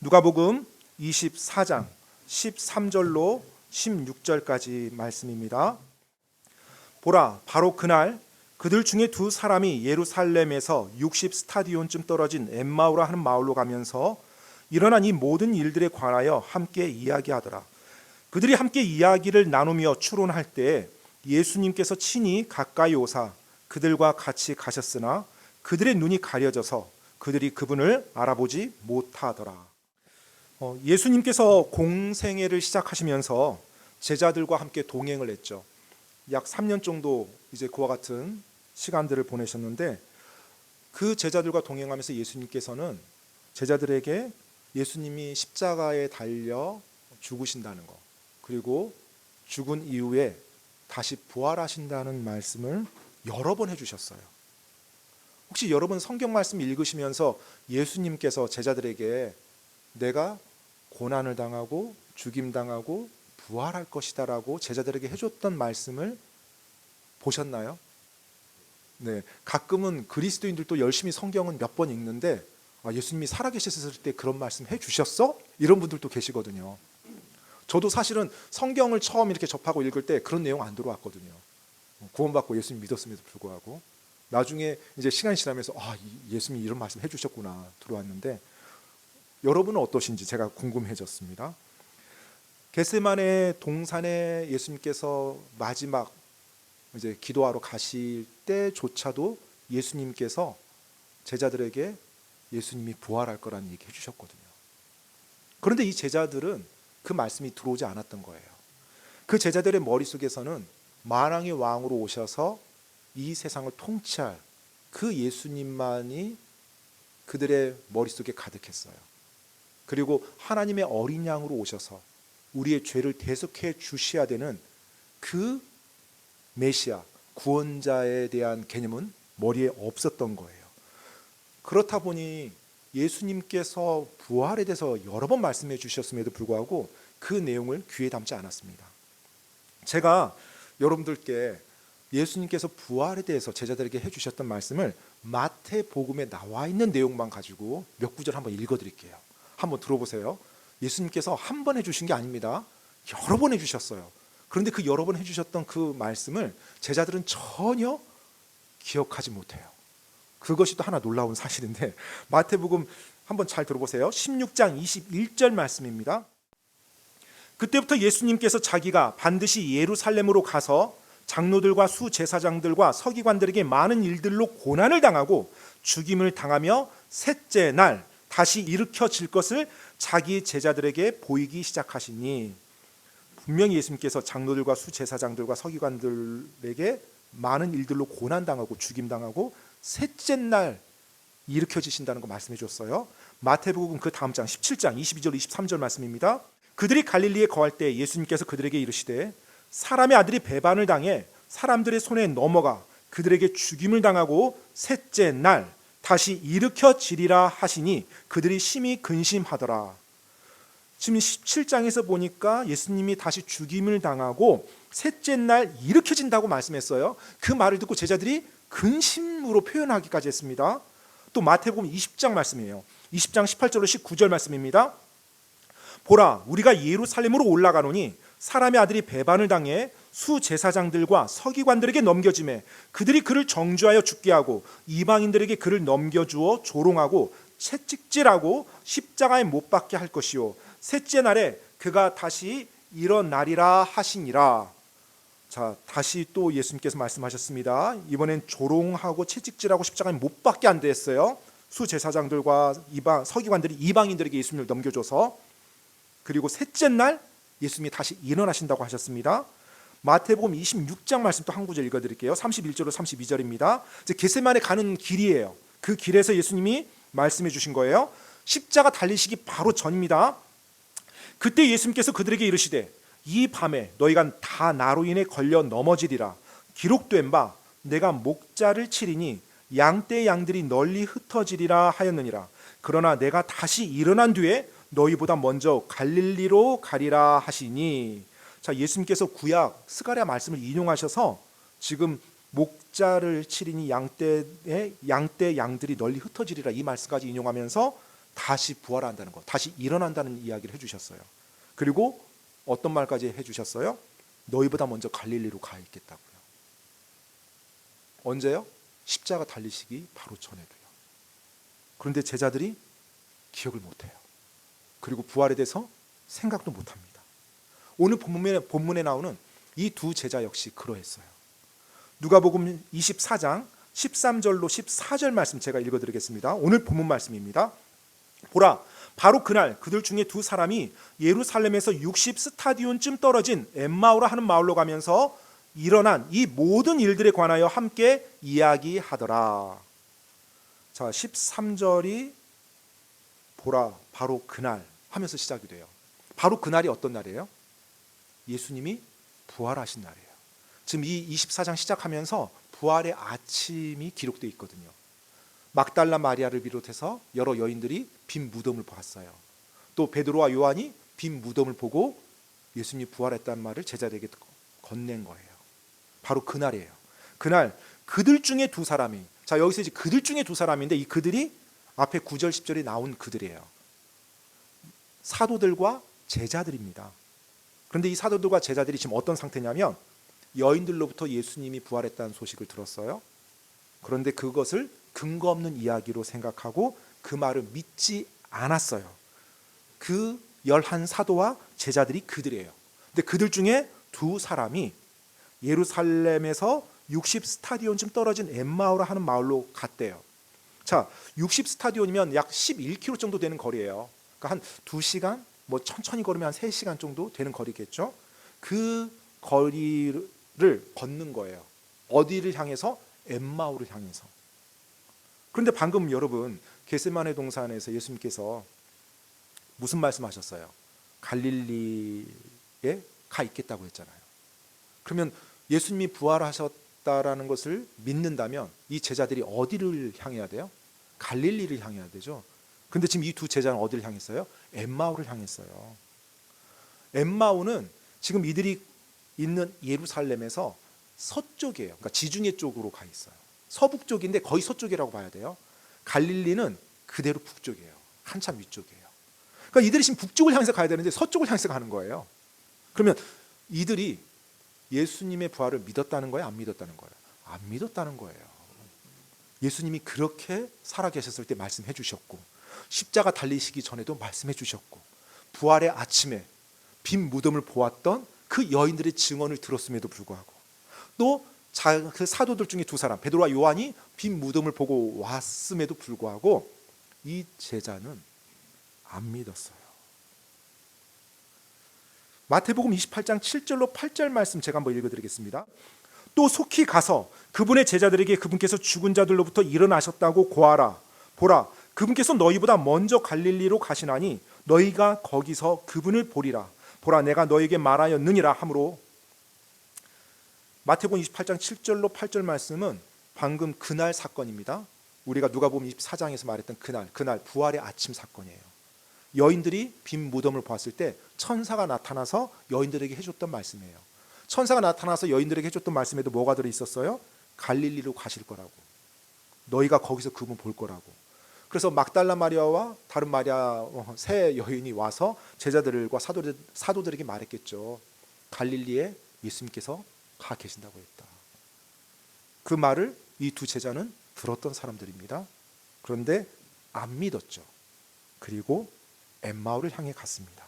누가복음 24장 13절로 16절까지 말씀입니다. 보라, 바로 그날 그들 중에 두 사람이 예루살렘에서 60스타디온쯤 떨어진 엠마오라 하는 마을로 가면서 일어난 이 모든 일들에 관하여 함께 이야기하더라. 그들이 함께 이야기를 나누며 추론할 때 예수님께서 친히 가까이 오사 그들과 같이 가셨으나 그들의 눈이 가려져서 그들이 그분을 알아보지 못하더라. 예수님께서 공생애를 시작하시면서 제자들과 함께 동행을 했죠. 약 3년 정도 이제 그와 같은 시간들을 보내셨는데, 그 제자들과 동행하면서 예수님께서는 제자들에게 예수님이 십자가에 달려 죽으신다는 것, 그리고 죽은 이후에 다시 부활하신다는 말씀을 여러 번 해주셨어요. 혹시 여러분 성경 말씀 읽으시면서 예수님께서 제자들에게 내가 고난을 당하고 죽임당하고 부활할 것이다라고 제자들에게 해줬던 말씀을 보셨나요? 네, 가끔은 그리스도인들도 열심히 성경은 몇 번 읽는데 예수님이 살아계셨을 때 그런 말씀 해주셨어? 이런 분들도 계시거든요. 저도 사실은 성경을 처음 이렇게 접하고 읽을 때 그런 내용 안 들어왔거든요. 구원받고 예수님 믿었음에도 불구하고 나중에 이제 시간이 지나면서 예수님이 이런 말씀 해주셨구나 들어왔는데, 여러분은 어떠신지 제가 궁금해졌습니다. 겟세마네 동산에 예수님께서 마지막 이제 기도하러 가실 때조차도 예수님께서 제자들에게 예수님이 부활할 거라는 얘기 해주셨거든요. 그런데 이 제자들은 그 말씀이 들어오지 않았던 거예요. 그 제자들의 머릿속에서는 만왕의 왕으로 오셔서 이 세상을 통치할 그 예수님만이 그들의 머릿속에 가득했어요. 그리고 하나님의 어린 양으로 오셔서 우리의 죄를 대속해 주셔야 되는 그 메시아, 구원자에 대한 개념은 머리에 없었던 거예요. 그렇다 보니 예수님께서 부활에 대해서 여러 번 말씀해 주셨음에도 불구하고 그 내용을 귀에 담지 않았습니다. 제가 여러분들께 예수님께서 부활에 대해서 제자들에게 해주셨던 말씀을 마태복음에 나와 있는 내용만 가지고 몇 구절 한번 읽어드릴게요. 한번 들어보세요. 예수님께서 한 번 해주신 게 아닙니다. 여러 번 해주셨어요. 그런데 그 여러 번 해주셨던 그 말씀을 제자들은 전혀 기억하지 못해요. 그것이 또 하나 놀라운 사실인데, 마태복음 한번 잘 들어보세요. 16장 21절 말씀입니다. 그때부터 예수님께서 자기가 반드시 예루살렘으로 가서 장로들과 수제사장들과 서기관들에게 많은 일들로 고난을 당하고 죽임을 당하며 셋째 날 다시 일으켜질 것을 자기 제자들에게 보이기 시작하시니, 분명히 예수님께서 장로들과 수제사장들과 서기관들에게 많은 일들로 고난당하고 죽임당하고 셋째 날 일으켜지신다는 거 말씀해 줬어요. 마태복음 그 다음 장 17장 22절 23절 말씀입니다. 그들이 갈릴리에 거할 때 예수님께서 그들에게 이르시되 사람의 아들이 배반을 당해 사람들의 손에 넘어가 그들에게 죽임을 당하고 셋째 날 다시 일으켜지리라 하시니 그들이 심히 근심하더라. 지금 17장에서 보니까 예수님이 다시 죽임을 당하고 셋째 날 일으켜진다고 말씀했어요. 그 말을 듣고 제자들이 근심으로 표현하기까지 했습니다. 또 마태복음 20장 말씀이에요. 20장 18절로 19절 말씀입니다. 보라, 우리가 예루살렘으로 올라가노니 사람의 아들이 배반을 당해 수제사장들과 서기관들에게 넘겨지매 그들이 그를 정죄하여 죽게 하고 이방인들에게 그를 넘겨주어 조롱하고 채찍질하고 십자가에 못 박게 할 것이요 셋째 날에 그가 다시 일어나리라 하시니라. 자, 다시 또 예수님께서 말씀하셨습니다. 이번엔 조롱하고 채찍질하고 십자가에 못 박게 한다 했어요. 수제사장들과 서기관들이 이방인들에게 예수님을 넘겨줘서. 그리고 셋째 날 예수님이 다시 일어나신다고 하셨습니다. 마태복음 26장 말씀 또 한 구절 읽어드릴게요. 31절로 32절입니다. 이제 겟세마네 가는 길이에요. 그 길에서 예수님이 말씀해 주신 거예요. 십자가 달리시기 바로 전입니다. 그때 예수님께서 그들에게 이르시되 이 밤에 너희가 다 나로 인해 걸려 넘어지리라. 기록된 바 내가 목자를 치리니 양떼의 양들이 널리 흩어지리라 하였느니라. 그러나 내가 다시 일어난 뒤에 너희보다 먼저 갈릴리로 가리라 하시니. 자, 예수님께서 구약 스가랴 말씀을 인용하셔서 지금 목자를 치리니 양떼 양들이 널리 흩어지리라 이 말씀까지 인용하면서 다시 부활한다는 것, 다시 일어난다는 이야기를 해주셨어요. 그리고 어떤 말까지 해주셨어요? 너희보다 먼저 갈릴리로 가 있겠다고요. 언제요? 십자가 달리시기 바로 전에도요. 그런데 제자들이 기억을 못해요. 그리고 부활에 대해서 생각도 못합니다. 오늘 본문에 나오는 이 두 제자 역시 그러했어요. 누가복음 24장 13절로 14절 말씀 제가 읽어드리겠습니다. 오늘 본문 말씀입니다. 보라, 바로 그날 그들 중에 두 사람이 예루살렘에서 60 스타디온쯤 떨어진 엠마오라 하는 마을로 가면서 일어난 이 모든 일들에 관하여 함께 이야기하더라. 자, 13절이 보라, 바로 그날 하면서 시작이 돼요. 바로 그날이 어떤 날이에요? 예수님이 부활하신 날이에요. 지금 이 24장 시작하면서 부활의 아침이 기록되어 있거든요. 막달라 마리아를 비롯해서 여러 여인들이 빈 무덤을 보았어요. 또 베드로와 요한이 빈 무덤을 보고 예수님이 부활했다는 말을 제자들에게 건넨 거예요. 바로 그날이에요. 그날 그들 중에 두 사람이, 자 여기서 이제 그들 중에 두 사람인데 이 그들이 앞에 9절 10절에 나온 그들이에요. 사도들과 제자들입니다. 그런데 이 사도들과 제자들이 지금 어떤 상태냐면 여인들로부터 예수님이 부활했다는 소식을 들었어요. 그런데 그것을 근거 없는 이야기로 생각하고 그 말을 믿지 않았어요. 그 11사도와 제자들이 그들이에요. 근데 그들 중에 두 사람이 예루살렘에서 60 스타디온쯤 떨어진 엠마오라 하는 마을로 갔대요. 자, 60 스타디온이면 약 11km 정도 되는 거리예요. 그러니까 한 2시간, 뭐 천천히 걸으면 한 3시간 정도 되는 거리겠죠. 그 거리를 걷는 거예요. 어디를 향해서? 엠마오를 향해서. 그런데 방금 여러분 겟세마네 동산에서 예수님께서 무슨 말씀하셨어요? 갈릴리에 가 있겠다고 했잖아요. 그러면 예수님이 부활하셨다라는 것을 믿는다면 이 제자들이 어디를 향해야 돼요? 갈릴리를 향해야 되죠. 근데 지금 이 두 제자는 어디를 향했어요? 엠마오를 향했어요. 엠마오는 지금 이들이 있는 예루살렘에서 서쪽이에요. 그러니까 지중해 쪽으로 가 있어요. 서북 쪽인데 거의 서쪽이라고 봐야 돼요. 갈릴리는 그대로 북쪽이에요. 한참 위쪽이에요. 그러니까 이들이 지금 북쪽을 향해서 가야 되는데 서쪽을 향해서 가는 거예요. 그러면 이들이 예수님의 부활을 믿었다는 거예요? 안 믿었다는 거예요? 안 믿었다는 거예요. 예수님이 그렇게 살아계셨을 때 말씀해 주셨고 십자가 달리시기 전에도 말씀해 주셨고 부활의 아침에 빈 무덤을 보았던 그 여인들의 증언을 들었음에도 불구하고 또 그 사도들 중에 두 사람 베드로와 요한이 빈 무덤을 보고 왔음에도 불구하고 이 제자는 안 믿었어요. 마태복음 28장 7절로 8절 말씀 제가 한번 읽어드리겠습니다. 또 속히 가서 그분의 제자들에게 그분께서 죽은 자들로부터 일어나셨다고 고하라. 보라, 그분께서 너희보다 먼저 갈릴리로 가시나니 너희가 거기서 그분을 보리라. 보라, 내가 너에게 말하였느니라 하므로. 마태복음 28장 7절로 8절 말씀은 방금 그날 사건입니다. 우리가 누가복음 24장에서 말했던 그날 부활의 아침 사건이에요. 여인들이 빈 무덤을 보았을 때 천사가 나타나서 여인들에게 해줬던 말씀이에요. 천사가 나타나서 여인들에게 해줬던 말씀에도 뭐가 들어있었어요? 갈릴리로 가실 거라고, 너희가 거기서 그분 볼 거라고. 그래서 막달라 마리아와 다른 마리아 세 여인이 와서 제자들과 사도들에게 말했겠죠. 갈릴리에 예수님께서 가 계신다고 했다. 그 말을 이 두 제자는 들었던 사람들입니다. 그런데 안 믿었죠. 그리고 엠마오를 향해 갔습니다.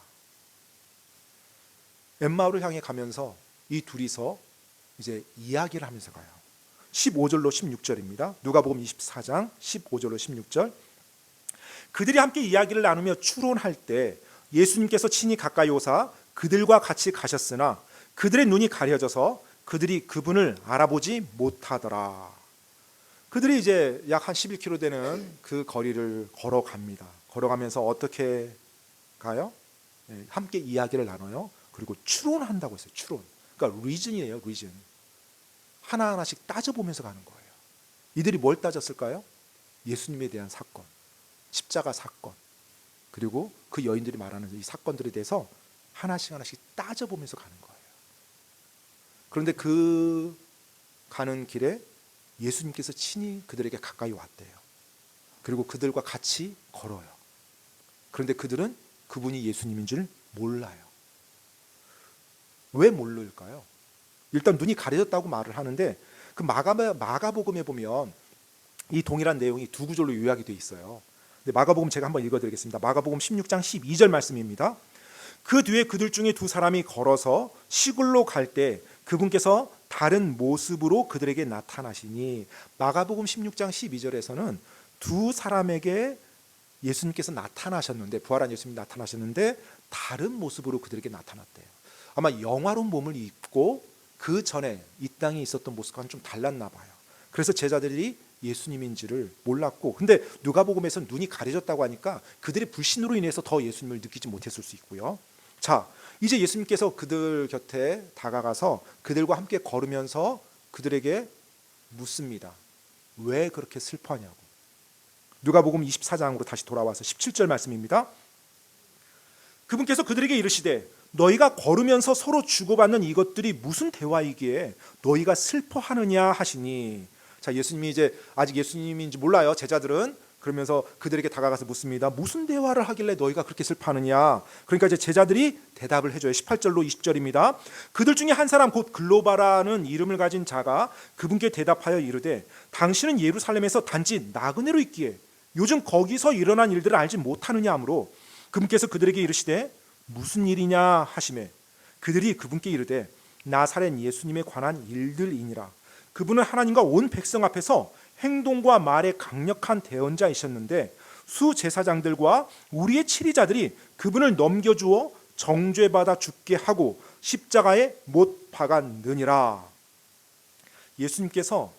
엠마오를 향해 가면서 이 둘이서 이제 이야기를 하면서 가요. 15절로 16절입니다. 누가복음 24장 15절로 16절. 그들이 함께 이야기를 나누며 추론할 때 예수님께서 친히 가까이 오사 그들과 같이 가셨으나 그들의 눈이 가려져서 그들이 그분을 알아보지 못하더라. 그들이 이제 약 한 11km 되는 그 거리를 걸어갑니다. 걸어가면서 어떻게 가요? 함께 이야기를 나눠요. 그리고 추론한다고 했어요. 추론. 그러니까 리즌이에요. 리즌. 하나하나씩 따져보면서 가는 거예요. 이들이 뭘 따졌을까요? 예수님에 대한 사건, 십자가 사건, 그리고 그 여인들이 말하는 이 사건들에 대해서 하나씩 따져보면서 가는 거예요. 그런데 그 가는 길에 예수님께서 친히 그들에게 가까이 왔대요. 그리고 그들과 같이 걸어요. 그런데 그들은 그분이 예수님인 줄 몰라요. 왜 모를까요? 일단 눈이 가려졌다고 말을 하는데 그 마가복음에 보면 이 동일한 내용이 두 구절로 요약이 되어 있어요. 근데 마가복음 제가 한번 읽어드리겠습니다. 마가복음 16장 12절 말씀입니다. 그 뒤에 그들 중에 두 사람이 걸어서 시골로 갈 때 그분께서 다른 모습으로 그들에게 나타나시니, 마가복음 16장 12절에서는 두 사람에게 예수님께서 나타나셨는데, 부활한 예수님이 나타나셨는데 다른 모습으로 그들에게 나타났대요. 아마 영화로운 몸을 입고 그 전에 이 땅에 있었던 모습과는 좀 달랐나 봐요. 그래서 제자들이 예수님인지를 몰랐고, 근데 누가복음에서는 눈이 가려졌다고 하니까 그들의 불신으로 인해서 더 예수님을 느끼지 못했을 수 있고요. 자, 이제 예수님께서 그들 곁에 다가가서 그들과 함께 걸으면서 그들에게 묻습니다. 왜 그렇게 슬퍼하냐고. 누가복음 24장으로 다시 돌아와서 17절 말씀입니다. 그분께서 그들에게 이르시되 너희가 걸으면서 서로 주고받는 이것들이 무슨 대화이기에 너희가 슬퍼하느냐 하시니. 자, 예수님이 이제 아직 예수님인지 몰라요, 제자들은. 그러면서 그들에게 다가가서 묻습니다. 무슨 대화를 하길래 너희가 그렇게 슬퍼하느냐. 그러니까 이제 제자들이 대답을 해줘요. 18절로 20절입니다. 그들 중에 한 사람 곧 글로바라는 이름을 가진 자가 그분께 대답하여 이르되 당신은 예루살렘에서 단지 나그네로 있기에 요즘 거기서 일어난 일들을 알지 못하느냐 하므로 그분께서 그들에게 이르시되 무슨 일이냐 하시매 그들이 그분께 이르되 나사렛 예수님에 관한 일들이니라. 그분은 하나님과 온 백성 앞에서 행동과 말에 강력한 대언자이셨는데 수제사장들과 우리의 치리자들이 그분을 넘겨주어 정죄받아 죽게 하고 십자가에 못 박았느니라. 예수님께서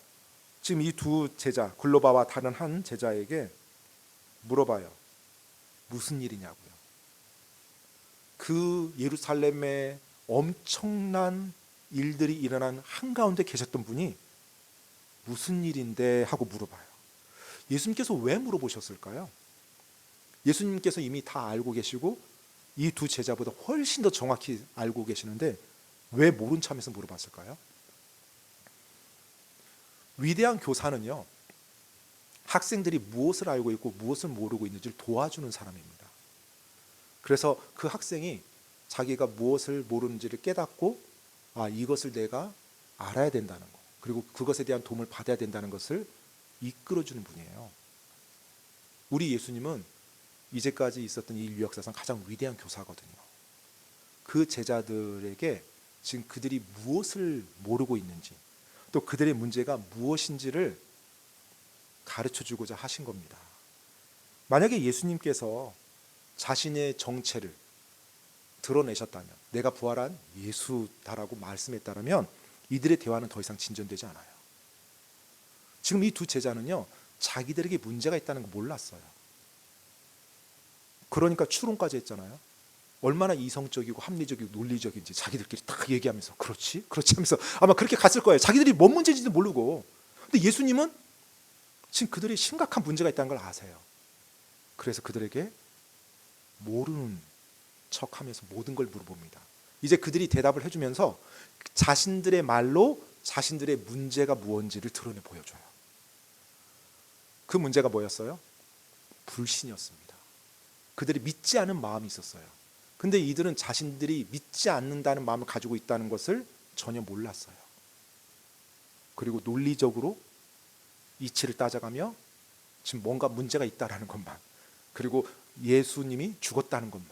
지금 이 두 제자, 글로바와 다른 한 제자에게 물어봐요. 무슨 일이냐고요. 그 예루살렘에 엄청난 일들이 일어난 한가운데 계셨던 분이 무슨 일인데 하고 물어봐요. 예수님께서 왜 물어보셨을까요? 예수님께서 이미 다 알고 계시고 이 두 제자보다 훨씬 더 정확히 알고 계시는데 왜 모른 척하면서 물어봤을까요? 위대한 교사는요, 학생들이 무엇을 알고 있고 무엇을 모르고 있는지를 도와주는 사람입니다. 그래서 그 학생이 자기가 무엇을 모르는지를 깨닫고 이것을 내가 알아야 된다는 거, 그리고 그것에 대한 도움을 받아야 된다는 것을 이끌어주는 분이에요. 우리 예수님은 이제까지 있었던 인류 역사상 가장 위대한 교사거든요. 그 제자들에게 지금 그들이 무엇을 모르고 있는지, 또 그들의 문제가 무엇인지를 가르쳐주고자 하신 겁니다. 만약에 예수님께서 자신의 정체를 드러내셨다면, 내가 부활한 예수다라고 말씀했다면 이들의 대화는 더 이상 진전되지 않아요. 지금 이 두 제자는요, 자기들에게 문제가 있다는 거 몰랐어요. 그러니까 추론까지 했잖아요. 얼마나 이성적이고 합리적이고 논리적인지 자기들끼리 딱 얘기하면서 그렇지 하면서 아마 그렇게 갔을 거예요. 자기들이 뭔 문제인지도 모르고. 근데 예수님은 지금 그들이 심각한 문제가 있다는 걸 아세요. 그래서 그들에게 모르는 척하면서 모든 걸 물어봅니다. 이제 그들이 대답을 해주면서 자신들의 말로 자신들의 문제가 무엇인지를 드러내 보여줘요. 그 문제가 뭐였어요? 불신이었습니다. 그들이 믿지 않은 마음이 있었어요. 근데 이들은 자신들이 믿지 않는다는 마음을 가지고 있다는 것을 전혀 몰랐어요. 그리고 논리적으로 이치를 따져가며 지금 뭔가 문제가 있다라는 것만, 그리고 예수님이 죽었다는 것만,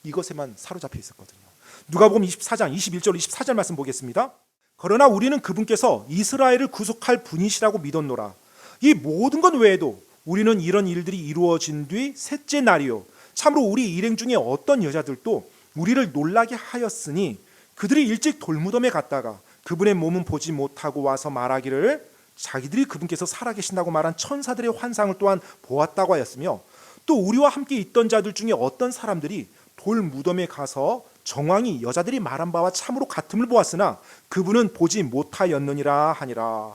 이것에만 사로잡혀 있었거든요. 누가복음 24장 21절 24절 말씀 보겠습니다. 그러나 우리는 그분께서 이스라엘을 구속할 분이시라고 믿었노라. 이 모든 것 외에도 우리는 이런 일들이 이루어진 뒤 셋째 날이요 참으로 우리 일행 중에 어떤 여자들도 우리를 놀라게 하였으니 그들이 일찍 돌무덤에 갔다가 그분의 몸은 보지 못하고 와서 말하기를 자기들이 그분께서 살아계신다고 말한 천사들의 환상을 또한 보았다고 하였으며, 또 우리와 함께 있던 자들 중에 어떤 사람들이 돌무덤에 가서 정황이 여자들이 말한 바와 참으로 같음을 보았으나 그분은 보지 못하였느니라 하니라.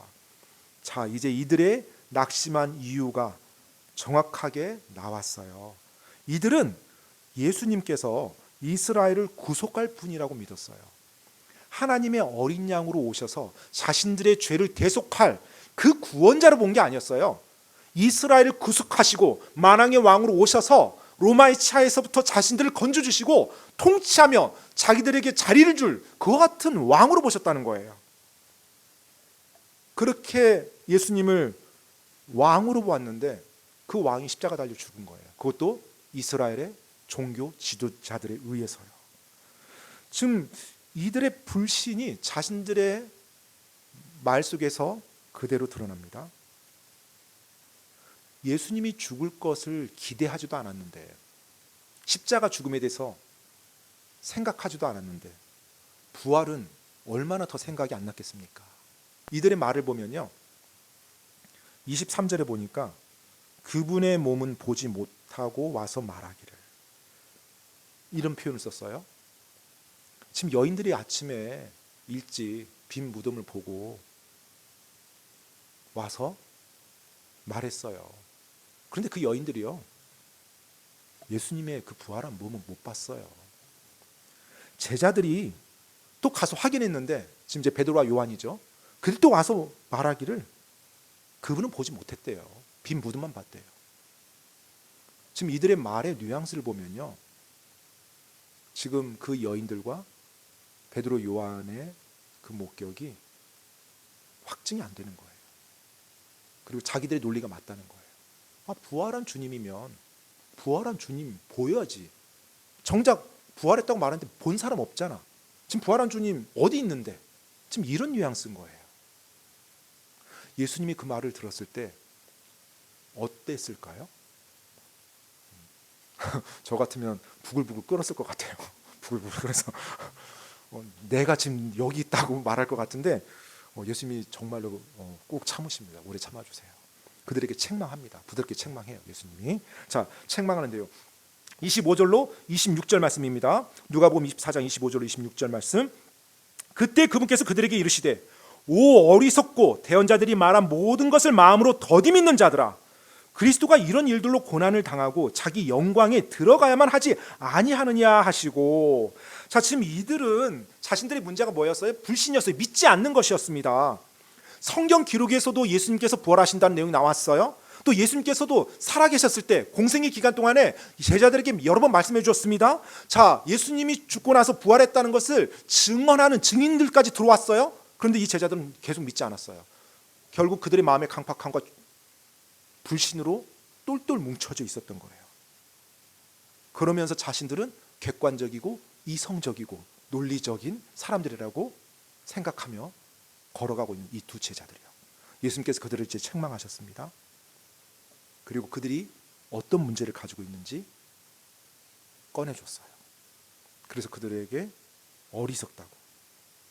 자, 이제 이들의 낙심한 이유가 정확하게 나왔어요. 이들은 예수님께서 이스라엘을 구속할 분이라고 믿었어요. 하나님의 어린 양으로 오셔서 자신들의 죄를 대속할 그 구원자로 본 게 아니었어요. 이스라엘을 구속하시고 만왕의 왕으로 오셔서 로마의 치하에서부터 자신들을 건져주시고 통치하며 자기들에게 자리를 줄 그와 같은 왕으로 보셨다는 거예요. 그렇게 예수님을 왕으로 보았는데 그 왕이 십자가 달려 죽은 거예요. 그것도 이스라엘의 종교 지도자들에 의해서요. 지금 이들의 불신이 자신들의 말 속에서 그대로 드러납니다. 예수님이 죽을 것을 기대하지도 않았는데, 십자가 죽음에 대해서 생각하지도 않았는데 부활은 얼마나 더 생각이 안 났겠습니까? 이들의 말을 보면요, 23절에 보니까 그분의 몸은 보지 못하고 와서 말하기를, 이런 표현을 썼어요. 지금 여인들이 아침에 일찍 빈 무덤을 보고 와서 말했어요. 그런데 그 여인들이요, 예수님의 그 부활한 몸은 못 봤어요. 제자들이 또 가서 확인했는데, 지금 이제 베드로와 요한이죠, 그들 또 와서 말하기를 그분은 보지 못했대요. 빈 무덤만 봤대요. 지금 이들의 말의 뉘앙스를 보면요, 지금 그 여인들과 베드로 요한의 그 목격이 확증이 안 되는 거예요. 그리고 자기들의 논리가 맞다는 거예요. 부활한 주님이면 부활한 주님 보여야지. 정작 부활했다고 말하는데 본 사람 없잖아. 지금 부활한 주님 어디 있는데? 지금 이런 뉘앙스인 거예요. 예수님이 그 말을 들었을 때 어땠을까요? 저 같으면 부글부글 끓었을 것 같아요. 부글부글 끓어서 내가 지금 여기 있다고 말할 것 같은데, 예수님이 정말로 꼭 참으십니다. 오래 참아주세요. 그들에게 책망합니다. 부드럽게 책망해요, 예수님이. 자, 책망하는데요, 25절로 26절 말씀입니다. 누가복음 24장 25절로 26절 말씀. 그때 그분께서 그들에게 이르시되, 오 어리석고 대언자들이 말한 모든 것을 마음으로 더디 믿는 자들아, 그리스도가 이런 일들로 고난을 당하고 자기 영광에 들어가야만 하지 아니하느냐 하시고. 자, 지금 이들은 자신들의 문제가 뭐였어요? 불신이었어요. 믿지 않는 것이었습니다. 성경 기록에서도 예수님께서 부활하신다는 내용이 나왔어요. 또 예수님께서도 살아계셨을 때 공생의 기간 동안에 제자들에게 여러 번 말씀해 주셨습니다. 자, 예수님이 죽고 나서 부활했다는 것을 증언하는 증인들까지 들어왔어요. 그런데 이 제자들은 계속 믿지 않았어요. 결국 그들의 마음의 강팍함과 불신으로 똘똘 뭉쳐져 있었던 거예요. 그러면서 자신들은 객관적이고 이성적이고 논리적인 사람들이라고 생각하며 걸어가고 있는 이 두 제자들이요. 예수님께서 그들을 이제 책망하셨습니다. 그리고 그들이 어떤 문제를 가지고 있는지 꺼내줬어요. 그래서 그들에게 어리석다고,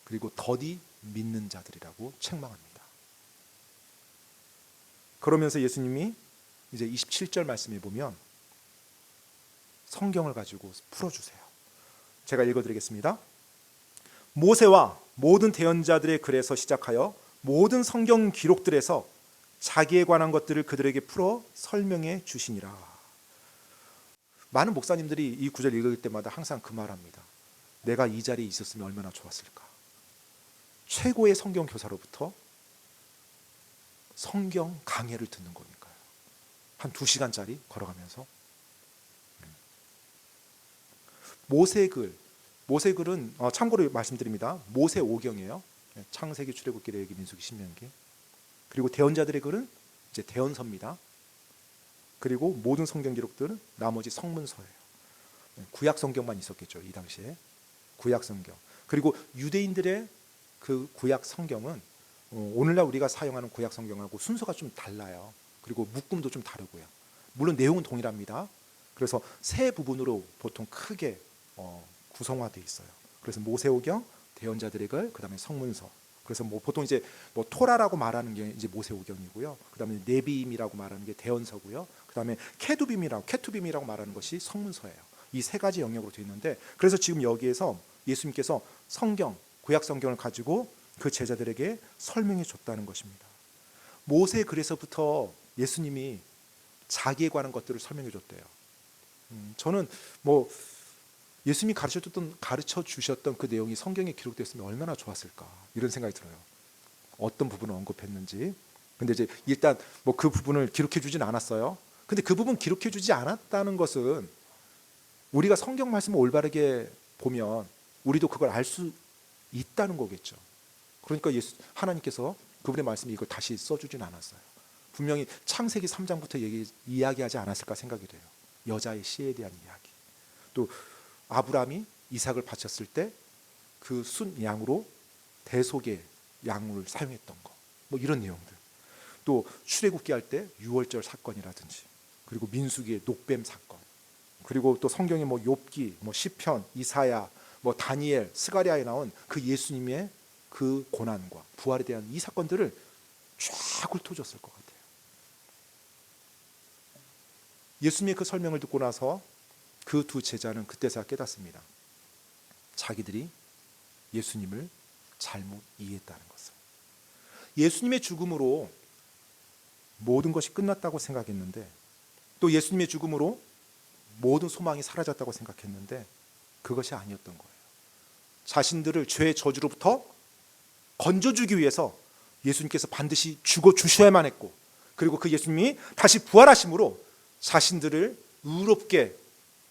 그리고 더디 믿는 자들이라고 책망합니다. 그러면서 예수님이 이제 27절 말씀에 보면 성경을 가지고 풀어주세요. 제가 읽어드리겠습니다. 모세와 모든 대언자들의 글에서 시작하여 모든 성경 기록들에서 자기에 관한 것들을 그들에게 풀어 설명해 주시니라. 많은 목사님들이 이 구절 읽을 때마다 항상 그 말합니다. 내가 이 자리에 있었으면 얼마나 좋았을까. 최고의 성경 교사로부터 성경 강해를 듣는 거니까요. 한 2시간짜리 걸어가면서. 모세글은 참고로 말씀드립니다. 모세오경이에요. 창세기, 출애굽기, 레위기, 민수기, 신명기. 그리고 대언자들의 글은 이제 대언서입니다. 그리고 모든 성경 기록들은 나머지 성문서예요. 구약 성경만 있었겠죠, 이 당시에. 구약 성경. 그리고 유대인들의 그 구약 성경은 오늘날 우리가 사용하는 구약 성경하고 순서가 좀 달라요. 그리고 묶음도 좀 다르고요. 물론 내용은 동일합니다. 그래서 세 부분으로 보통 크게 구성화되어 있어요. 그래서 모세오경, 대언자들의 글, 그다음에 성문서. 그래서 보통 이제 토라라고 말하는 게 이제 모세오경이고요. 그다음에 네비임이라고 말하는 게 대언서고요. 그다음에 케투빔이라고 말하는 것이 성문서예요. 이 세 가지 영역으로 되어 있는데, 그래서 지금 여기에서 예수님께서 성경, 구약 성경을 가지고 그 제자들에게 설명해 줬다는 것입니다. 모세 글에서부터 예수님이 자기에 관한 것들을 설명해 줬대요. 저는 예수님이 가르쳐 주셨던 그 내용이 성경에 기록됐으면 얼마나 좋았을까, 이런 생각이 들어요. 어떤 부분을 언급했는지. 근데 이제 일단 그 부분을 기록해 주진 않았어요. 근데 그 부분 기록해 주지 않았다는 것은 우리가 성경 말씀을 올바르게 보면 우리도 그걸 알 수 있다는 거겠죠. 그러니까 하나님께서 그분의 말씀에 이걸 다시 써주진 않았어요. 분명히 창세기 3장부터 이야기하지 않았을까 생각이 돼요. 여자의 씨에 대한 이야기. 또 아브라함이 이삭을 바쳤을 때 그 순 양으로 대속의 양을 사용했던 거, 뭐 이런 내용들. 또 출애굽기 할 때 유월절 사건이라든지, 그리고 민수기의 녹뱀 사건, 그리고 또 성경에 뭐 욥기, 뭐 시편, 이사야, 뭐 다니엘, 스가랴에 나온 그 예수님의 그 고난과 부활에 대한 이 사건들을 쫙 훑어줬을 것 같아요. 예수님의 그 설명을 듣고 나서 그 두 제자는 그때서야 깨닫습니다. 자기들이 예수님을 잘못 이해했다는 것을. 예수님의 죽음으로 모든 것이 끝났다고 생각했는데, 또 예수님의 죽음으로 모든 소망이 사라졌다고 생각했는데 그것이 아니었던 거예요. 자신들을 죄의 저주로부터 건져주기 위해서 예수님께서 반드시 죽어주셔야만 했고, 그리고 그 예수님이 다시 부활하심으로 자신들을 의롭게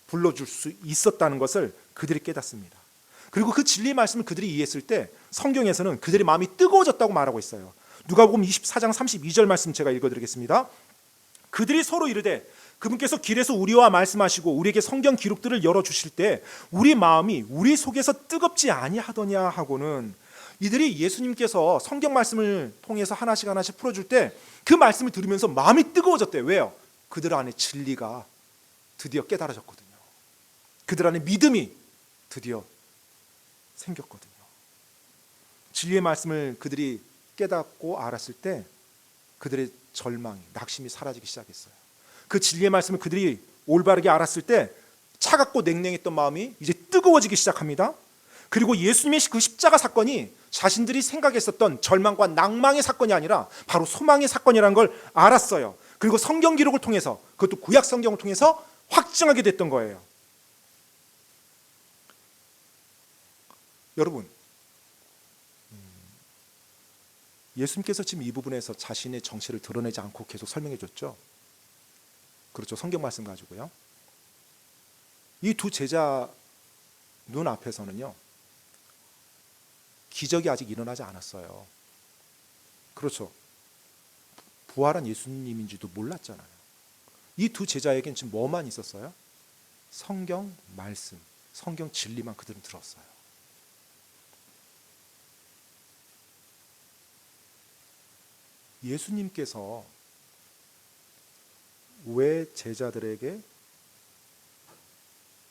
불러줄 수 있었다는 것을 그들이 깨닫습니다. 그리고 그 진리의 말씀을 그들이 이해했을 때 성경에서는 그들의 마음이 뜨거워졌다고 말하고 있어요. 누가복음 24장 32절 말씀 제가 읽어드리겠습니다. 그들이 서로 이르되 그분께서 길에서 우리와 말씀하시고 우리에게 성경 기록들을 열어주실 때 우리 마음이 우리 속에서 뜨겁지 아니하더냐 하고는, 이들이 예수님께서 성경 말씀을 통해서 하나씩 하나씩 풀어줄 때 그 말씀을 들으면서 마음이 뜨거워졌대요. 왜요? 그들 안에 진리가 드디어 깨달아졌거든요. 그들 안에 믿음이 드디어 생겼거든요. 진리의 말씀을 그들이 깨닫고 알았을 때 그들의 절망이, 낙심이 사라지기 시작했어요. 그 진리의 말씀을 그들이 올바르게 알았을 때 차갑고 냉랭했던 마음이 이제 뜨거워지기 시작합니다. 그리고 예수님의 그 십자가 사건이 자신들이 생각했었던 절망과 낭망의 사건이 아니라 바로 소망의 사건이라는 걸 알았어요. 그리고 성경 기록을 통해서, 그것도 구약 성경을 통해서 확증하게 됐던 거예요. 여러분, 예수님께서 지금 이 부분에서 자신의 정체를 드러내지 않고 계속 설명해 줬죠. 그렇죠. 성경 말씀 가지고요. 이 두 제자 눈앞에서는요, 기적이 아직 일어나지 않았어요. 그렇죠. 부활한 예수님인지도 몰랐잖아요. 이 두 제자에겐 지금 뭐만 있었어요? 성경 말씀, 성경 진리만 그들은 들었어요. 예수님께서 왜 제자들에게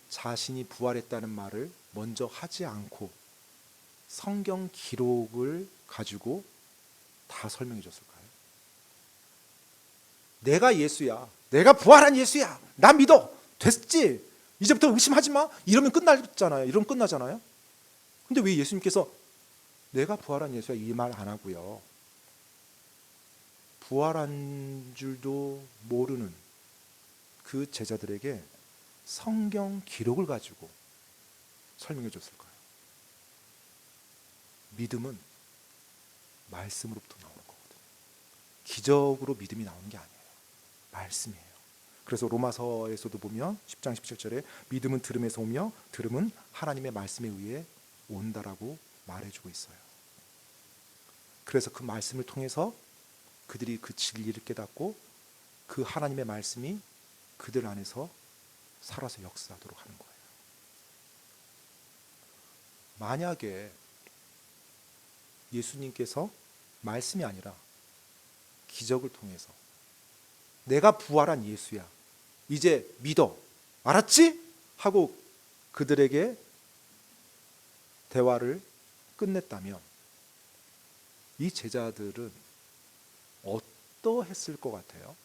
자신이 부활했다는 말을 먼저 하지 않고 성경 기록을 가지고 다 설명해 줬을까요? 내가 예수야, 내가 부활한 예수야, 나 믿어, 됐지, 이제부터 의심하지 마, 이러면 끝나잖아요. 이러면 끝나잖아요. 근데 왜 예수님께서 내가 부활한 예수야 이 말 안 하고요, 부활한 줄도 모르는 그 제자들에게 성경 기록을 가지고 설명해 줬을까요? 믿음은 말씀으로부터 나오는 거거든요. 기적으로 믿음이 나오는 게 아니에요. 말씀이에요. 그래서 로마서에서도 보면 10장 17절에 믿음은 들음에서 오며 들음은 하나님의 말씀에 의해 온다라고 말해주고 있어요. 그래서 그 말씀을 통해서 그들이 그 진리를 깨닫고 그 하나님의 말씀이 그들 안에서 살아서 역사하도록 하는 거예요. 만약에 예수님께서 말씀이 아니라 기적을 통해서 내가 부활한 예수야, 이제 믿어, 알았지? 하고 그들에게 대화를 끝냈다면 이 제자들은 어떠했을 것 같아요?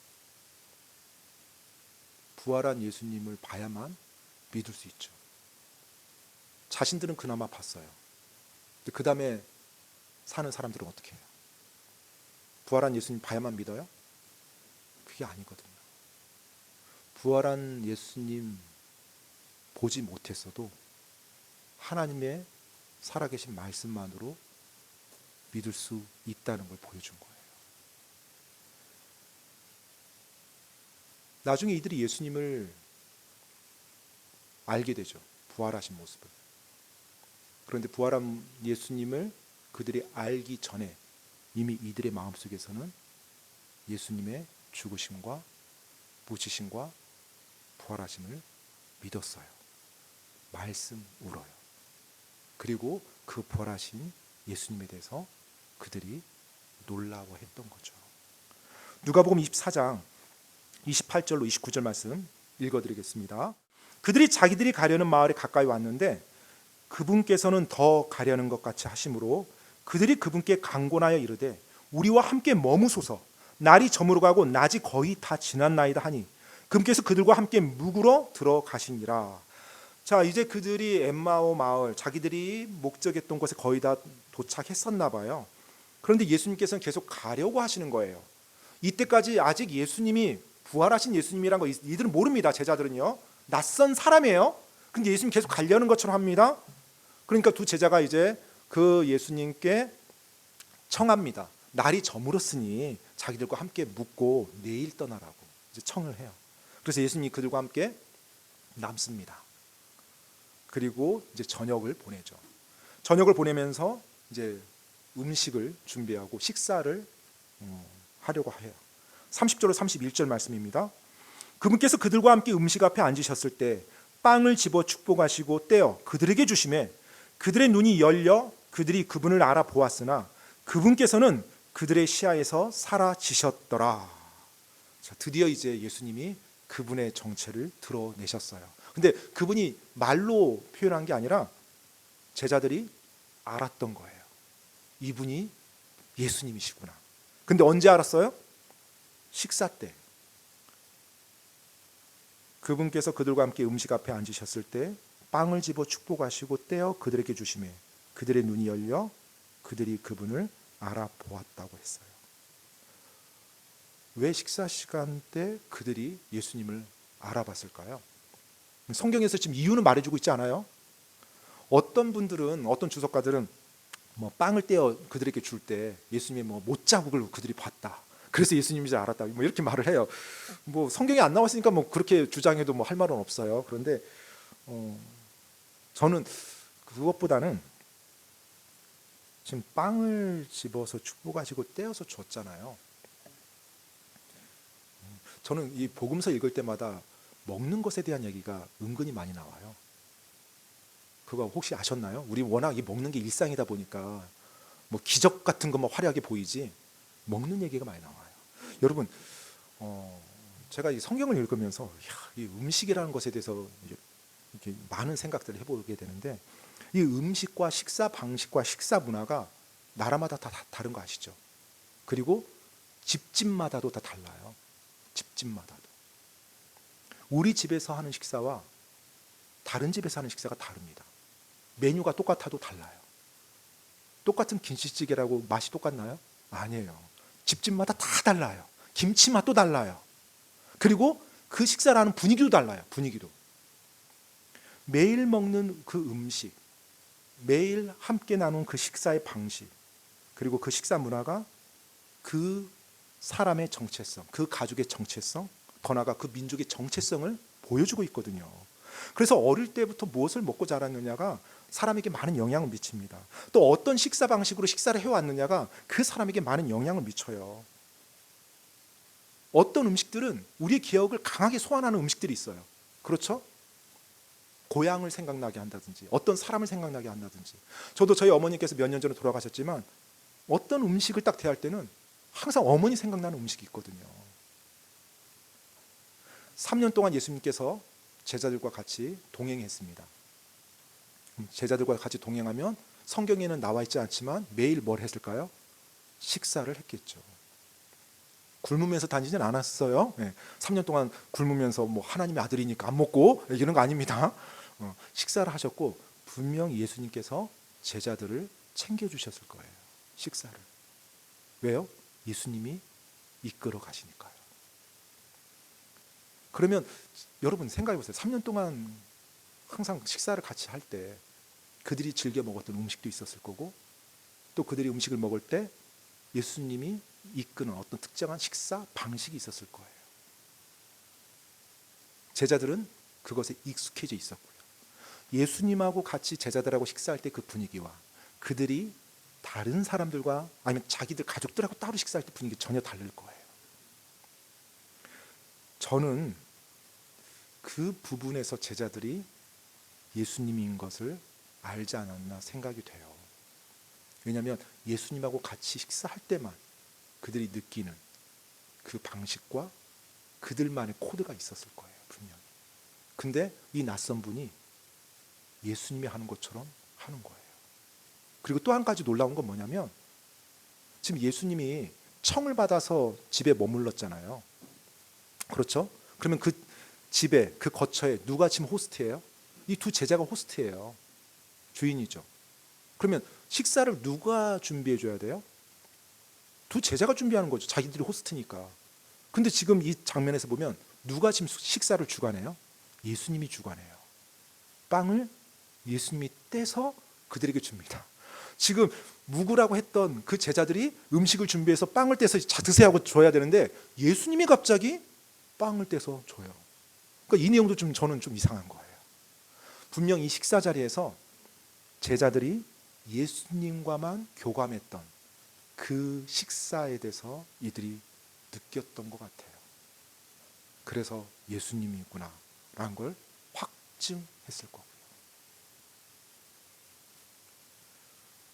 부활한 예수님을 봐야만 믿을 수 있죠. 자신들은 그나마 봤어요. 그 다음에 사는 사람들은 어떻게 해요? 부활한 예수님 봐야만 믿어요? 그게 아니거든요. 부활한 예수님 보지 못했어도 하나님의 살아계신 말씀만으로 믿을 수 있다는 걸 보여준 거예요. 나중에 이들이 예수님을 알게 되죠. 부활하신 모습을. 그런데 부활한 예수님을 그들이 알기 전에 이미 이들의 마음속에서는 예수님의 죽으심과 묻히심과 부활하심을 믿었어요. 말씀 울어요. 그리고 그 부활하신 예수님에 대해서 그들이 놀라워했던 거죠. 누가복음 24장 28절로 29절 말씀 읽어드리겠습니다. 그들이 자기들이 가려는 마을에 가까이 왔는데 그분께서는 더 가려는 것 같이 하심으로 그들이 그분께 강권하여 이르되 우리와 함께 머무소서. 날이 저물어가고 낮이 거의 다 지났나이다 하니 그분께서 그들과 함께 묵으러 들어가시니라. 자, 이제 그들이 엠마오 마을, 자기들이 목적했던 곳에 거의 다 도착했었나 봐요. 그런데 예수님께서는 계속 가려고 하시는 거예요. 이때까지 아직 예수님이 부활하신 예수님이란 거 이들은 모릅니다. 제자들은요. 낯선 사람이에요. 근데 예수님 계속 가려는 것처럼 합니다. 그러니까 두 제자가 이제 그 예수님께 청합니다. 날이 저물었으니 자기들과 함께 묵고 내일 떠나라고 이제 청을 해요. 그래서 예수님이 그들과 함께 남습니다. 그리고 이제 저녁을 보내죠. 저녁을 보내면서 이제 음식을 준비하고 식사를 하려고 해요. 30절로 31절 말씀입니다. 그분께서 그들과 함께 음식 앞에 앉으셨을 때 빵을 집어 축복하시고 떼어 그들에게 주시매 그들의 눈이 열려 그들이 그분을 알아보았으나 그분께서는 그들의 시야에서 사라지셨더라. 자, 드디어 이제 예수님이 그분의 정체를 드러내셨어요. 근데 그분이 말로 표현한 게 아니라 제자들이 알았던 거예요. 이분이 예수님이시구나. 근데 언제 알았어요? 식사 때. 그분께서 그들과 함께 음식 앞에 앉으셨을 때 빵을 집어 축복하시고 떼어 그들에게 주시매 그들의 눈이 열려 그들이 그분을 알아보았다고 했어요. 왜 식사 시간 때 그들이 예수님을 알아봤을까요? 성경에서 지금 이유는 말해주고 있지 않아요? 어떤 분들은, 어떤 주석가들은 뭐 빵을 떼어 그들에게 줄 때 예수님의 뭐 못자국을 그들이 봤다. 그래서 예수님인지 알았다. 뭐 이렇게 말을 해요. 뭐 성경에 안 나왔으니까 뭐 그렇게 주장해도 뭐 할 말은 없어요. 그런데 저는 그것보다는 지금 빵을 집어서 축복하시고 떼어서 줬잖아요. 저는 이 복음서 읽을 때마다 먹는 것에 대한 얘기가 은근히 많이 나와요. 그거 혹시 아셨나요? 우리 워낙 이 먹는 게 일상이다 보니까 뭐 기적 같은 것만 화려하게 보이지 먹는 얘기가 많이 나와요. 여러분, 제가 이 성경을 읽으면서 이 음식이라는 것에 대해서 이렇게 많은 생각들을 해보게 되는데 이 음식과 식사 방식과 식사 문화가 나라마다 다 다른 거 아시죠? 그리고 집집마다도 다 달라요. 집집마다도. 우리 집에서 하는 식사와 다른 집에서 하는 식사가 다릅니다. 메뉴가 똑같아도 달라요. 똑같은 김치찌개라고 맛이 똑같나요? 아니에요. 집집마다 다 달라요. 김치 맛도 달라요. 그리고 그 식사를 하는 분위기도 달라요. 분위기도. 매일 먹는 그 음식, 매일 함께 나눈 그 식사의 방식, 그리고 그 식사 문화가 그 사람의 정체성, 그 가족의 정체성, 더 나아가 그 민족의 정체성을 보여주고 있거든요. 그래서 어릴 때부터 무엇을 먹고 자랐느냐가 사람에게 많은 영향을 미칩니다. 또 어떤 식사 방식으로 식사를 해왔느냐가 그 사람에게 많은 영향을 미쳐요. 어떤 음식들은 우리의 기억을 강하게 소환하는 음식들이 있어요. 그렇죠? 고향을 생각나게 한다든지 어떤 사람을 생각나게 한다든지. 저도 저희 어머니께서 몇 년 전에 돌아가셨지만 어떤 음식을 딱 대할 때는 항상 어머니 생각나는 음식이 있거든요. 3년 동안 예수님께서 제자들과 같이 동행했습니다. 제자들과 같이 동행하면 성경에는 나와 있지 않지만 매일 뭘 했을까요? 식사를 했겠죠. 굶으면서 다니진 않았어요. 3년 동안 굶으면서 뭐 하나님의 아들이니까 안 먹고 이런 거 아닙니다. 식사를 하셨고 분명히 예수님께서 제자들을 챙겨주셨을 거예요. 식사를. 왜요? 예수님이 이끌어 가시니까요. 그러면 여러분 생각해 보세요. 3년 동안 항상 식사를 같이 할 때 그들이 즐겨 먹었던 음식도 있었을 거고 또 그들이 음식을 먹을 때 예수님이 이끄는 어떤 특정한 식사 방식이 있었을 거예요. 제자들은 그것에 익숙해져 있었고요. 예수님하고 같이 제자들하고 식사할 때 그 분위기와 그들이 다른 사람들과 아니면 자기들 가족들하고 따로 식사할 때 분위기 전혀 다를 거예요. 저는 그 부분에서 제자들이 예수님인 것을 알지 않았나 생각이 돼요. 왜냐하면 예수님하고 같이 식사할 때만 그들이 느끼는 그 방식과 그들만의 코드가 있었을 거예요, 분명히. 근데 이 낯선 분이 예수님이 하는 것처럼 하는 거예요. 그리고 또 한 가지 놀라운 건 뭐냐면 지금 예수님이 청을 받아서 집에 머물렀잖아요. 그렇죠? 그러면 그 집에, 그 거처에 누가 지금 호스트예요? 이 두 제자가 호스트예요. 주인이죠. 그러면 식사를 누가 준비해 줘야 돼요? 두 제자가 준비하는 거죠. 자기들이 호스트니까. 근데 지금 이 장면에서 보면 누가 지금 식사를 주관해요? 예수님이 주관해요. 빵을 예수님이 떼서 그들에게 줍니다. 지금 묵으라고 했던 그 제자들이 음식을 준비해서 빵을 떼서 드세요 하고 줘야 되는데 예수님이 갑자기 빵을 떼서 줘요. 그러니까 이 내용도 저는 좀 이상한 거예요. 분명 이 식사 자리에서 제자들이 예수님과만 교감했던 그 식사에 대해서 이들이 느꼈던 것 같아요. 그래서 예수님이구나 라는 걸 확증했을 거고요.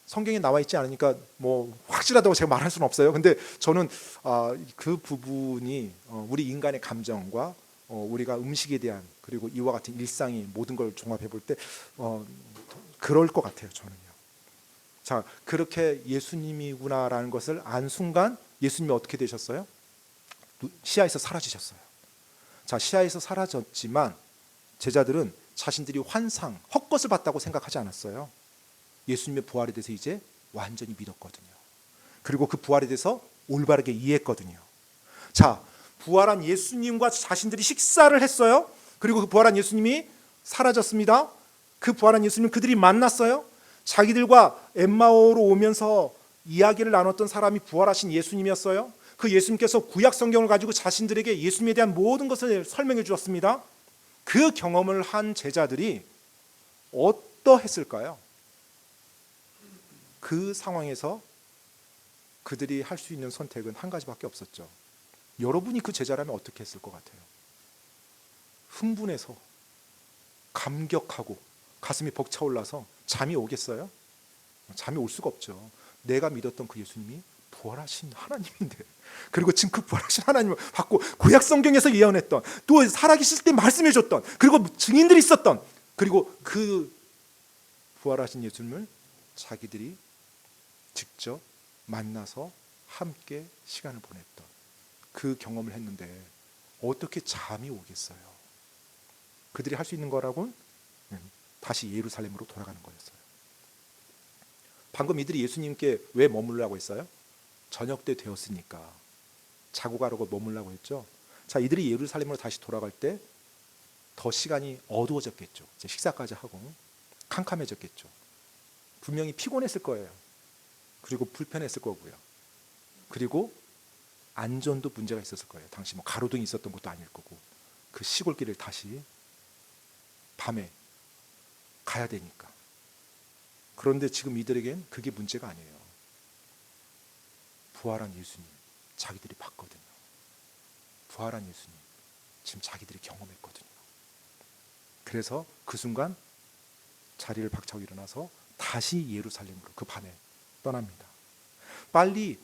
성경에 나와 있지 않으니까 뭐 확실하다고 제가 말할 수는 없어요. 근데 저는 그 부분이 우리 인간의 감정과 우리가 음식에 대한 그리고 이와 같은 일상이 모든 걸 종합해 볼 때 그럴 것 같아요. 저는요. 자, 그렇게 예수님이구나라는 것을 안 순간 예수님이 어떻게 되셨어요? 시야에서 사라지셨어요. 자, 시야에서 사라졌지만 제자들은 자신들이 환상, 헛것을 봤다고 생각하지 않았어요. 예수님의 부활에 대해서 이제 완전히 믿었거든요. 그리고 그 부활에 대해서 올바르게 이해했거든요. 자, 부활한 예수님과 자신들이 식사를 했어요. 그리고 그 부활한 예수님이 사라졌습니다. 그 부활한 예수님 그들이 만났어요. 자기들과 엠마오로 오면서 이야기를 나눴던 사람이 부활하신 예수님이었어요. 그 예수님께서 구약 성경을 가지고 자신들에게 예수님에 대한 모든 것을 설명해 주었습니다. 그 경험을 한 제자들이 어떠했을까요? 그 상황에서 그들이 할 수 있는 선택은 한 가지밖에 없었죠. 여러분이 그 제자라면 어떻게 했을 것 같아요? 흥분해서 감격하고 가슴이 벅차올라서 잠이 오겠어요? 잠이 올 수가 없죠. 내가 믿었던 그 예수님이 부활하신 하나님인데, 그리고 지금 그 부활하신 하나님을 받고 구약 성경에서 예언했던, 또 살아계실 때 말씀해 줬던, 그리고 증인들이 있었던, 그리고 그 부활하신 예수님을 자기들이 직접 만나서 함께 시간을 보냈던 그 경험을 했는데 어떻게 잠이 오겠어요? 그들이 할 수 있는 거라고는 다시 예루살렘으로 돌아가는 거였어요. 방금 이들이 예수님께 왜 머물라고 했어요? 저녁 때 되었으니까 자고 가라고 머물라고 했죠. 자, 이들이 예루살렘으로 다시 돌아갈 때 더 시간이 어두워졌겠죠. 이제 식사까지 하고 캄캄해졌겠죠. 분명히 피곤했을 거예요. 그리고 불편했을 거고요. 그리고 안전도 문제가 있었을 거예요. 당시 뭐 가로등이 있었던 것도 아닐 거고 그 시골길을 다시 밤에 가야 되니까. 그런데 지금 이들에겐 그게 문제가 아니에요. 부활한 예수님 자기들이 봤거든요. 부활한 예수님 지금 자기들이 경험했거든요. 그래서 그 순간 자리를 박차고 일어나서 다시 예루살렘으로 그 밤에 떠납니다. 빨리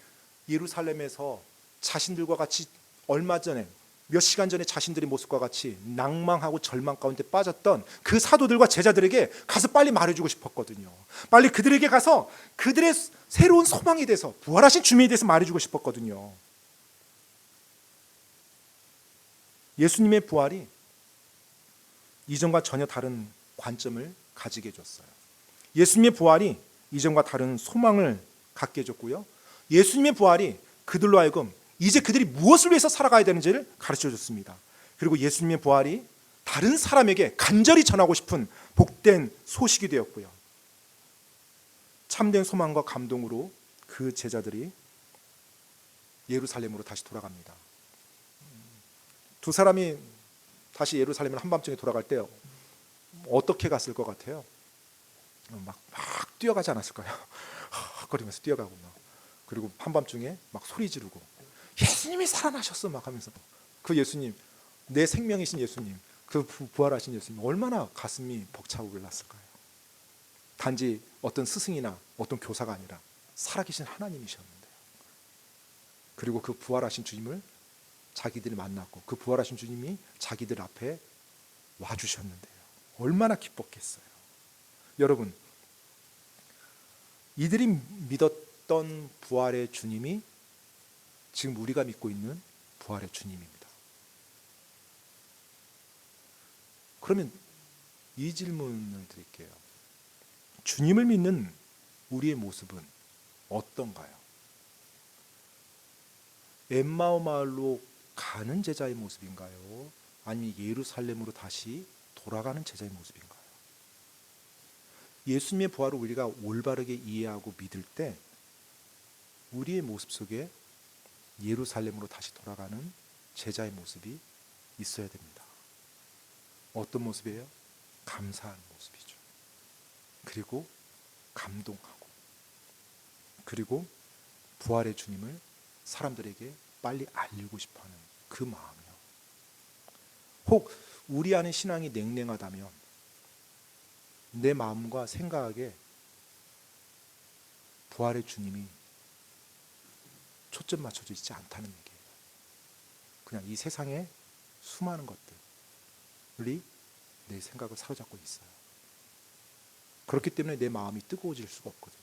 예루살렘에서 자신들과 같이 얼마 전에 몇 시간 전에 자신들의 모습과 같이 낭망하고 절망 가운데 빠졌던 그 사도들과 제자들에게 가서 빨리 말해주고 싶었거든요. 빨리 그들에게 가서 그들의 새로운 소망에 대해서, 부활하신 주님에 대해서 말해주고 싶었거든요. 예수님의 부활이 이전과 전혀 다른 관점을 가지게 해줬어요. 예수님의 부활이 이전과 다른 소망을 갖게 해줬고요. 예수님의 부활이 그들로 하여금 이제 그들이 무엇을 위해서 살아가야 되는지를 가르쳐줬습니다. 그리고 예수님의 부활이 다른 사람에게 간절히 전하고 싶은 복된 소식이 되었고요. 참된 소망과 감동으로 그 제자들이 예루살렘으로 다시 돌아갑니다. 두 사람이 다시 예루살렘을 한밤중에 돌아갈 때요, 어떻게 갔을 것 같아요? 막 뛰어가지 않았을까요? 거리면서 뛰어가고 막. 그리고 한밤중에 막 소리 지르고 예수님이 살아나셨어 막 하면서, 그 예수님, 내 생명이신 예수님, 그 부활하신 예수님, 얼마나 가슴이 벅차고 올랐을까요? 단지 어떤 스승이나 어떤 교사가 아니라 살아계신 하나님이셨는데요. 그리고 그 부활하신 주님을 자기들이 만났고, 그 부활하신 주님이 자기들 앞에 와주셨는데요. 얼마나 기뻤겠어요. 여러분, 이들이 믿었던 부활의 주님이 지금 우리가 믿고 있는 부활의 주님입니다. 그러면 이 질문을 드릴게요. 주님을 믿는 우리의 모습은 어떤가요? 엠마오 마을로 가는 제자의 모습인가요? 아니면 예루살렘으로 다시 돌아가는 제자의 모습인가요? 예수님의 부활을 우리가 올바르게 이해하고 믿을 때 우리의 모습 속에 예루살렘으로 다시 돌아가는 제자의 모습이 있어야 됩니다. 어떤 모습이에요? 감사하는 모습이죠. 그리고 감동하고, 그리고 부활의 주님을 사람들에게 빨리 알리고 싶어하는 그 마음이요. 혹 우리 안에 신앙이 냉랭하다면 내 마음과 생각에 부활의 주님이 초점 맞춰져 있지 않다는 얘기예요. 그냥 이 세상의 수많은 것들이 내 생각을 사로잡고 있어요. 그렇기 때문에 내 마음이 뜨거워질 수가 없거든요.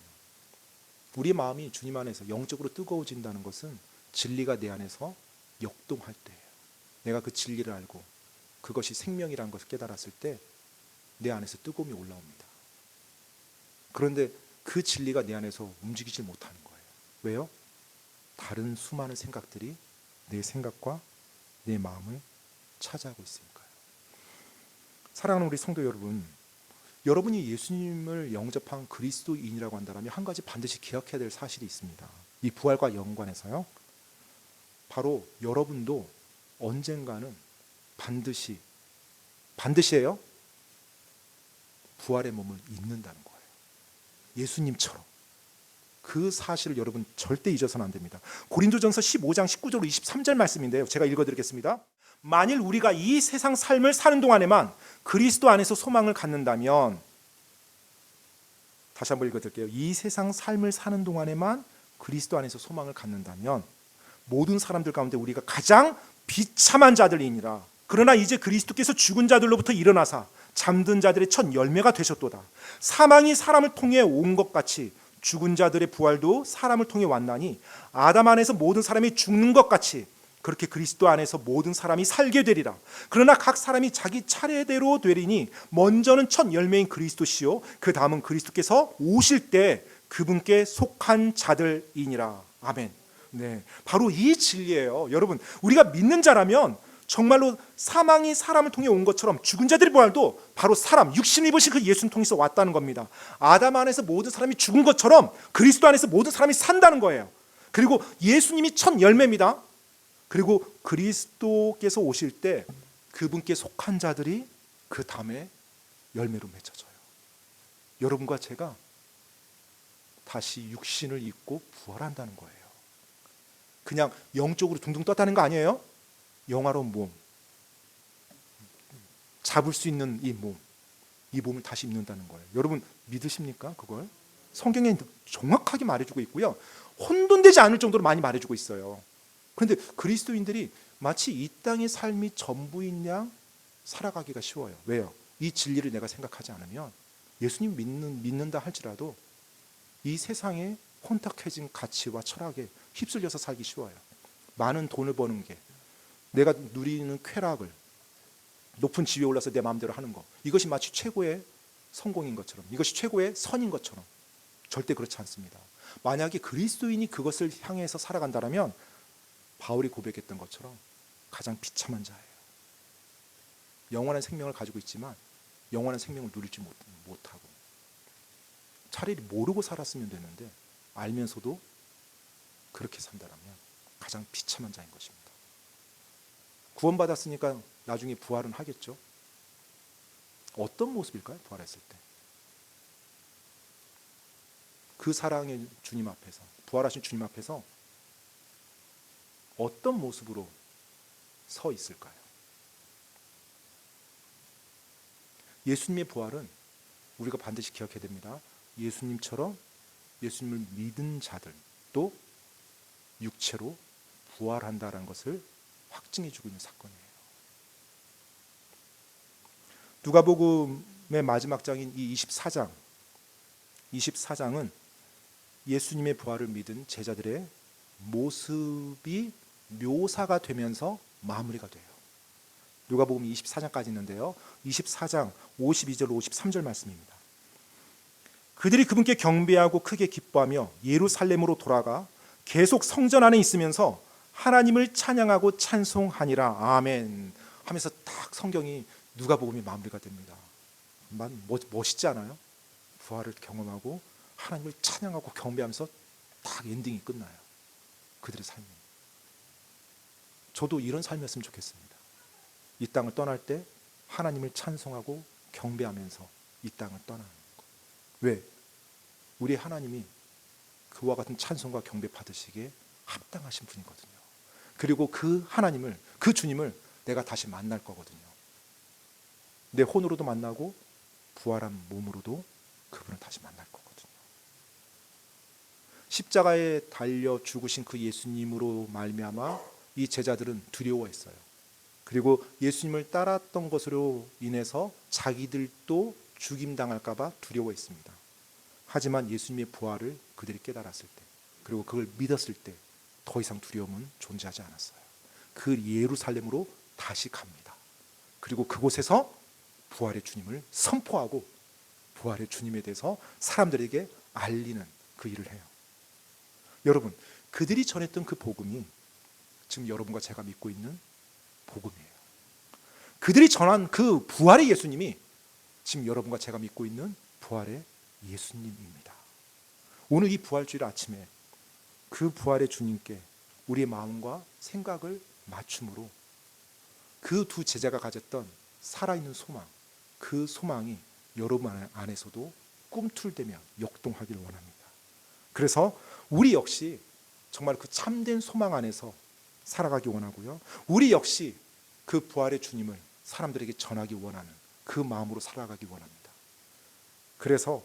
우리 마음이 주님 안에서 영적으로 뜨거워진다는 것은 진리가 내 안에서 역동할 때예요. 내가 그 진리를 알고 그것이 생명이라는 것을 깨달았을 때 내 안에서 뜨거움이 올라옵니다. 그런데 그 진리가 내 안에서 움직이지 못하는 거예요. 왜요? 다른 수많은 생각들이 내 생각과 내 마음을 차지하고 있으니까요. 사랑하는 우리 성도 여러분, 여러분이 예수님을 영접한 그리스도인이라고 한다면 한 가지 반드시 기억해야 될 사실이 있습니다. 이 부활과 연관해서요. 바로 여러분도 언젠가는 반드시예요. 부활의 몸을 입는다는 거예요. 예수님처럼. 그 사실을 여러분 절대 잊어서는 안 됩니다. 고린도전서 15장 19절 23절 말씀인데요. 제가 읽어드리겠습니다. 만일 우리가 이 세상 삶을 사는 동안에만 그리스도 안에서 소망을 갖는다면, 다시 한번 읽어드릴게요. 이 세상 삶을 사는 동안에만 그리스도 안에서 소망을 갖는다면 모든 사람들 가운데 우리가 가장 비참한 자들이니라. 그러나 이제 그리스도께서 죽은 자들로부터 일어나사 잠든 자들의 첫 열매가 되셨도다. 사망이 사람을 통해 온 것 같이 죽은 자들의 부활도 사람을 통해 왔나니 아담 안에서 모든 사람이 죽는 것 같이 그렇게 그리스도 안에서 모든 사람이 살게 되리라. 그러나 각 사람이 자기 차례대로 되리니 먼저는 첫 열매인 그리스도시요 그 다음은 그리스도께서 오실 때 그분께 속한 자들이니라. 아멘. 네, 바로 이 진리예요. 여러분, 우리가 믿는 자라면 정말로 사망이 사람을 통해 온 것처럼 죽은 자들의 부활도 바로 사람, 육신 입으신 그 예수님 통해서 왔다는 겁니다. 아담 안에서 모든 사람이 죽은 것처럼 그리스도 안에서 모든 사람이 산다는 거예요. 그리고 예수님이 첫 열매입니다. 그리고 그리스도께서 오실 때 그분께 속한 자들이 그 다음에 열매로 맺혀져요. 여러분과 제가 다시 육신을 입고 부활한다는 거예요. 그냥 영적으로 둥둥 떴다는 거 아니에요? 영화로운 몸, 잡을 수 있는 이 몸, 이 몸을 다시 입는다는 거예요. 여러분 믿으십니까? 그걸 성경에 정확하게 말해주고 있고요. 혼돈되지 않을 정도로 많이 말해주고 있어요. 그런데 그리스도인들이 마치 이 땅의 삶이 전부인 양 살아가기가 쉬워요. 왜요? 이 진리를 내가 생각하지 않으면 예수님 믿는다 할지라도 이 세상에 혼탁해진 가치와 철학에 휩쓸려서 살기 쉬워요. 많은 돈을 버는 게, 내가 누리는 쾌락을, 높은 지위에 올라서 내 마음대로 하는 것, 이것이 마치 최고의 성공인 것처럼, 이것이 최고의 선인 것처럼 절대 그렇지 않습니다. 만약에 그리스도인이 그것을 향해서 살아간다면 바울이 고백했던 것처럼 가장 비참한 자예요. 영원한 생명을 가지고 있지만 영원한 생명을 누리지 못하고, 차라리 모르고 살았으면 되는데 알면서도 그렇게 산다면 가장 비참한 자인 것입니다. 구원받았으니까 나중에 부활은 하겠죠. 어떤 모습일까요? 부활했을 때. 그 사랑의 주님 앞에서, 부활하신 주님 앞에서 어떤 모습으로 서 있을까요? 예수님의 부활은 우리가 반드시 기억해야 됩니다. 예수님처럼 예수님을 믿은 자들도 육체로 부활한다는 것을 확증해주고 있는 사건이에요. 누가복음의 마지막 장인 이 24장은 예수님의 부활을 믿은 제자들의 모습이 묘사가 되면서 마무리가 돼요. 누가복음 24장까지 있는데요. 24장 52절 53절 말씀입니다. 그들이 그분께 경배하고 크게 기뻐하며 예루살렘으로 돌아가 계속 성전 안에 있으면서 하나님을 찬양하고 찬송하니라. 아멘 하면서 딱 성경이 누가복음이 마무리가 됩니다. 멋있지 않아요? 부활을 경험하고 하나님을 찬양하고 경배하면서 딱 엔딩이 끝나요. 그들의 삶이. 저도 이런 삶이었으면 좋겠습니다. 이 땅을 떠날 때 하나님을 찬송하고 경배하면서 이 땅을 떠나는 것. 왜? 우리 하나님이 그와 같은 찬송과 경배 받으시기에 합당하신 분이거든요. 그리고 그 하나님을, 그 주님을 내가 다시 만날 거거든요. 내 혼으로도 만나고 부활한 몸으로도 그분을 다시 만날 거거든요. 십자가에 달려 죽으신 그 예수님으로 말미암아 이 제자들은 두려워했어요. 그리고 예수님을 따랐던 것으로 인해서 자기들도 죽임당할까 봐 두려워했습니다. 하지만 예수님의 부활을 그들이 깨달았을 때, 그리고 그걸 믿었을 때 더 이상 두려움은 존재하지 않았어요. 그 예루살렘으로 다시 갑니다. 그리고 그곳에서 부활의 주님을 선포하고 부활의 주님에 대해서 사람들에게 알리는 그 일을 해요. 여러분, 그들이 전했던 그 복음이 지금 여러분과 제가 믿고 있는 복음이에요. 그들이 전한 그 부활의 예수님이 지금 여러분과 제가 믿고 있는 부활의 예수님입니다. 오늘 이 부활주일 아침에 그 부활의 주님께 우리의 마음과 생각을 맞춤으로 그 두 제자가 가졌던 살아있는 소망, 그 소망이 여러분 안에서도 꿈틀대며 역동하기를 원합니다. 그래서 우리 역시 정말 그 참된 소망 안에서 살아가기 원하고요. 우리 역시 그 부활의 주님을 사람들에게 전하기 원하는 그 마음으로 살아가기 원합니다. 그래서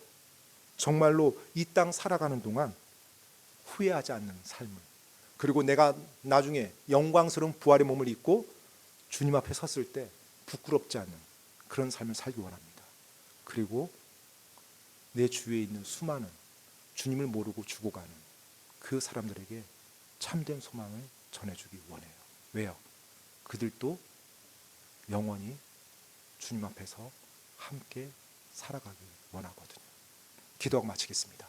정말로 이 땅 살아가는 동안 후회하지 않는 삶을, 그리고 내가 나중에 영광스러운 부활의 몸을 입고 주님 앞에 섰을 때 부끄럽지 않는 그런 삶을 살기 원합니다. 그리고 내 주위에 있는 수많은 주님을 모르고 죽어가는 그 사람들에게 참된 소망을 전해주기 원해요. 왜요? 그들도 영원히 주님 앞에서 함께 살아가기 원하거든요. 기도하고 마치겠습니다.